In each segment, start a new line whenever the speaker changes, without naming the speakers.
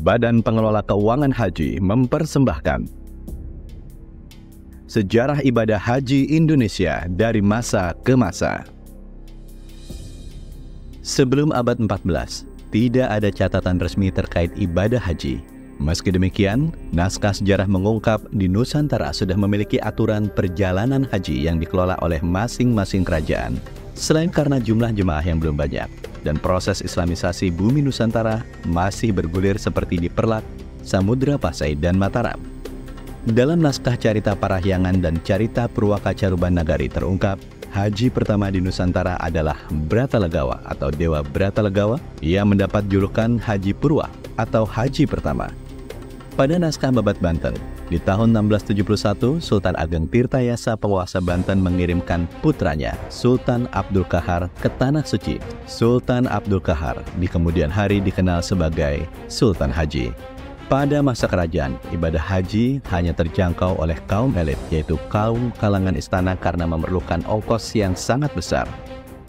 Badan Pengelola Keuangan Haji mempersembahkan Sejarah Ibadah Haji Indonesia dari masa ke masa. Sebelum abad 14, tidak ada catatan resmi terkait ibadah haji. Meski demikian, naskah sejarah mengungkap di Nusantara sudah memiliki aturan perjalanan haji yang dikelola oleh masing-masing kerajaan. Selain karena jumlah jemaah yang belum banyak, dan proses islamisasi bumi Nusantara masih bergulir seperti di Perlak, Samudra Pasai, dan Mataram. Dalam naskah Carita Parahyangan dan Carita Purwaka Caruban Nagari terungkap, haji pertama di Nusantara adalah Bratalegawa atau Dewa Bratalegawa yang mendapat julukan Haji Purwa atau Haji Pertama. Pada naskah Babat Banten, di tahun 1671, Sultan Ageng Tirtayasa penguasa Banten mengirimkan putranya, Sultan Abdul Qahar, ke Tanah Suci. Sultan Abdul Qahar di kemudian hari dikenal sebagai Sultan Haji. Pada masa kerajaan, ibadah haji hanya terjangkau oleh kaum elit, yaitu kaum kalangan istana karena memerlukan ongkos yang sangat besar.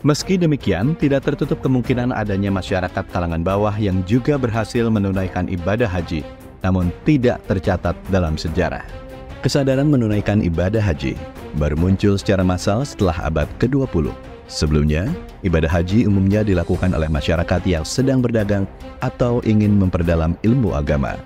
Meski demikian, tidak tertutup kemungkinan adanya masyarakat kalangan bawah yang juga berhasil menunaikan ibadah haji, namun tidak tercatat dalam sejarah. Kesadaran menunaikan ibadah haji baru muncul secara massal setelah abad ke-20. Sebelumnya, ibadah haji umumnya dilakukan oleh masyarakat yang sedang berdagang atau ingin memperdalam ilmu agama.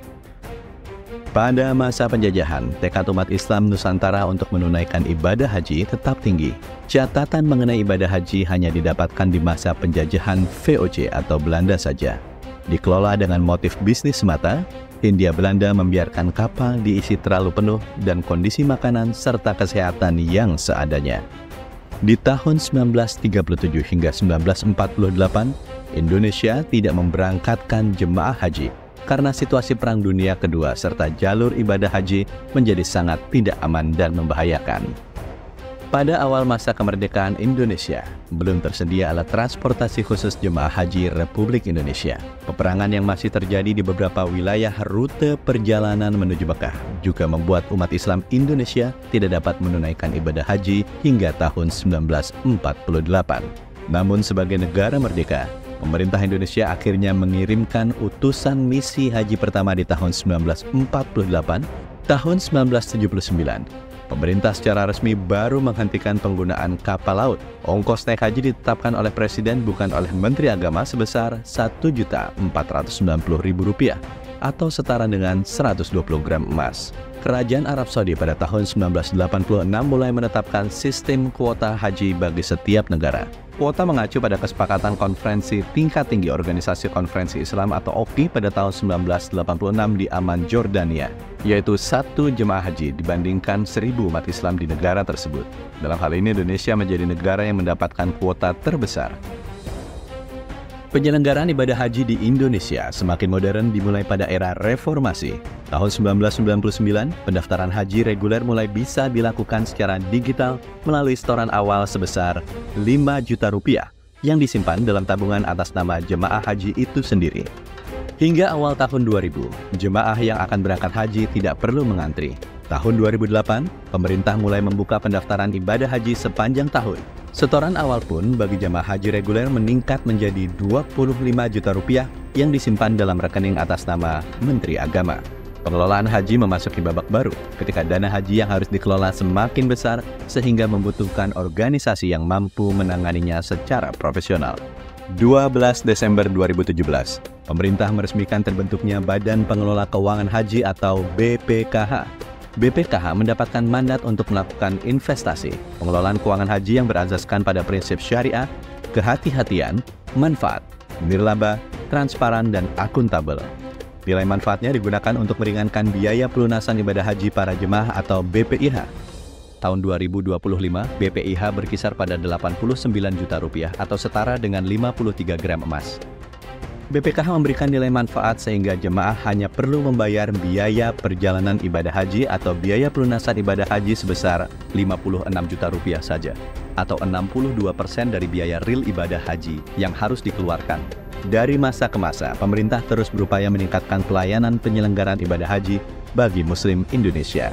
Pada masa penjajahan, tekad umat Islam Nusantara untuk menunaikan ibadah haji tetap tinggi. Catatan mengenai ibadah haji hanya didapatkan di masa penjajahan VOC atau Belanda saja. Dikelola dengan motif bisnis semata, Hindia Belanda membiarkan kapal diisi terlalu penuh dan kondisi makanan serta kesehatan yang seadanya. Di tahun 1937 hingga 1948, Indonesia tidak memberangkatkan jemaah haji karena situasi Perang Dunia Kedua serta jalur ibadah haji menjadi sangat tidak aman dan membahayakan. Pada awal masa kemerdekaan Indonesia, belum tersedia alat transportasi khusus jemaah haji Republik Indonesia. Peperangan yang masih terjadi di beberapa wilayah rute perjalanan menuju Mekah juga membuat umat Islam Indonesia tidak dapat menunaikan ibadah haji hingga tahun 1948. Namun sebagai negara merdeka, pemerintah Indonesia akhirnya mengirimkan utusan misi haji pertama di tahun 1948. Tahun 1979, pemerintah secara resmi baru menghentikan penggunaan kapal laut. Ongkos naik haji ditetapkan oleh Presiden bukan oleh Menteri Agama sebesar Rp1.490.000 atau setara dengan 120 gram emas. Kerajaan Arab Saudi pada tahun 1986 mulai menetapkan sistem kuota haji bagi setiap negara. Kuota mengacu pada kesepakatan Konferensi Tingkat Tinggi Organisasi Konferensi Islam atau OKI pada tahun 1986 di Amman, Jordania, yaitu 1 jemaah haji dibandingkan 1.000 umat Islam di negara tersebut. Dalam hal ini Indonesia menjadi negara yang mendapatkan kuota terbesar. Penyelenggaraan ibadah haji di Indonesia semakin modern dimulai pada era reformasi. Tahun 1999, pendaftaran haji reguler mulai bisa dilakukan secara digital melalui setoran awal sebesar Rp5 juta yang disimpan dalam tabungan atas nama jemaah haji itu sendiri. Hingga awal tahun 2000, jemaah yang akan berangkat haji tidak perlu mengantri. Tahun 2008, pemerintah mulai membuka pendaftaran ibadah haji sepanjang tahun. Setoran awal pun bagi jemaah haji reguler meningkat menjadi Rp25 juta yang disimpan dalam rekening atas nama Menteri Agama. Pengelolaan haji memasuki babak baru ketika dana haji yang harus dikelola semakin besar sehingga membutuhkan organisasi yang mampu menanganinya secara profesional. 12 Desember 2017, pemerintah meresmikan terbentuknya Badan Pengelola Keuangan Haji atau BPKH. BPKH mendapatkan mandat untuk melakukan investasi, pengelolaan keuangan haji yang berasaskan pada prinsip syariah, kehati-hatian, manfaat, nirlaba, transparan, dan akuntabel. Nilai manfaatnya digunakan untuk meringankan biaya pelunasan ibadah haji para jemaah atau BPIH. Tahun 2025, BPIH berkisar pada Rp89 juta atau setara dengan 53 gram emas. BPKH memberikan nilai manfaat sehingga jemaah hanya perlu membayar biaya perjalanan ibadah haji atau biaya pelunasan ibadah haji sebesar Rp56 juta saja, atau 62% dari biaya real ibadah haji yang harus dikeluarkan. Dari masa ke masa, pemerintah terus berupaya meningkatkan pelayanan penyelenggaraan ibadah haji bagi Muslim Indonesia.